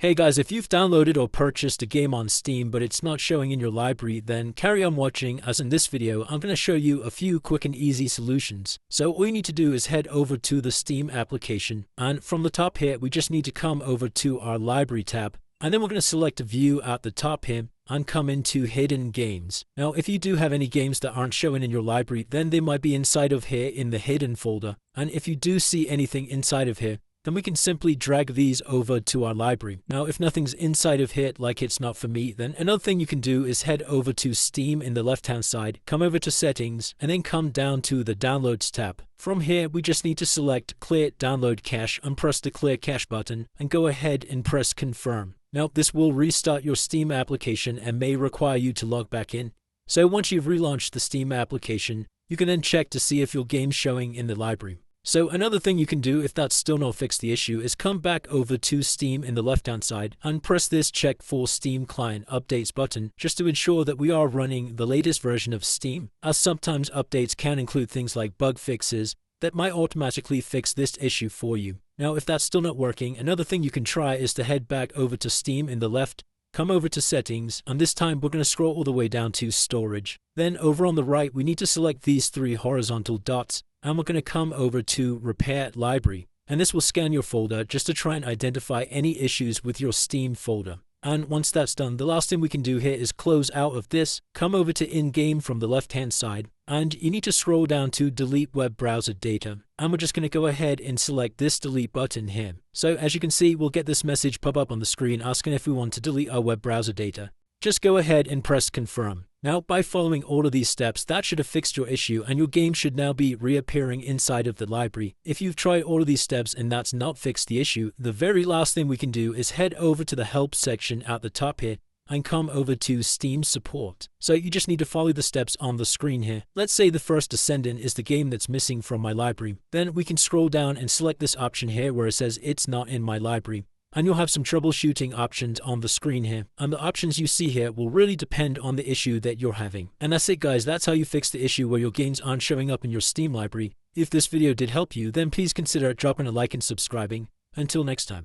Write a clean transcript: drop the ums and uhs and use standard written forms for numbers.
Hey guys, if you've downloaded or purchased a game on Steam but it's not showing in your library, then carry on watching, as in this video I'm going to show you a few quick and easy solutions. So all you need to do is head over to the Steam application, and from the top here we just need to come over to our library tab, and then we're going to select view at the top here and come into hidden games. Now if you do have any games that aren't showing in your library, then they might be inside of here in the hidden folder, and if you do see anything inside of here, then we can simply drag these over to our library. Now, if nothing's inside of here, like it's not for me, then another thing you can do is head over to Steam in the left-hand side, come over to Settings, and then come down to the Downloads tab. From here, we just need to select Clear Download Cache and press the Clear Cache button, and go ahead and press Confirm. Now, this will restart your Steam application and may require you to log back in. So once you've relaunched the Steam application, you can then check to see if your game's showing in the library. So another thing you can do if that's still not fixed the issue is come back over to Steam in the left hand side and press this Check for Steam Client Updates button just to ensure that we are running the latest version of Steam, as sometimes updates can include things like bug fixes that might automatically fix this issue for you. Now if that's still not working, another thing you can try is to head back over to Steam in the left, come over to Settings, and this time we're going to scroll all the way down to Storage. Then over on the right we need to select these three horizontal dots, and we're going to come over to Repair Library, and this will scan your folder just to try and identify any issues with your Steam folder. And once that's done, the last thing we can do here is close out of this, come over to In-Game from the left hand side, and you need to scroll down to Delete Web Browser Data, and we're just going to go ahead and select this delete button here. So as you can see, we'll get this message pop up on the screen asking if we want to delete our web browser data. Just go ahead and press Confirm. Now, by following all of these steps, that should have fixed your issue and your game should now be reappearing inside of the library. If you've tried all of these steps and that's not fixed the issue, the very last thing we can do is head over to the Help section at the top here and come over to Steam Support. So you just need to follow the steps on the screen here. Let's say the first Descendant is the game that's missing from my library. Then we can scroll down and select this option here where it says it's not in my library. And you'll have some troubleshooting options on the screen here, and the options you see here will really depend on the issue that you're having. And that's it guys, that's how you fix the issue where your games aren't showing up in your Steam library. If this video did help you, then please consider dropping a like and subscribing. Until next time.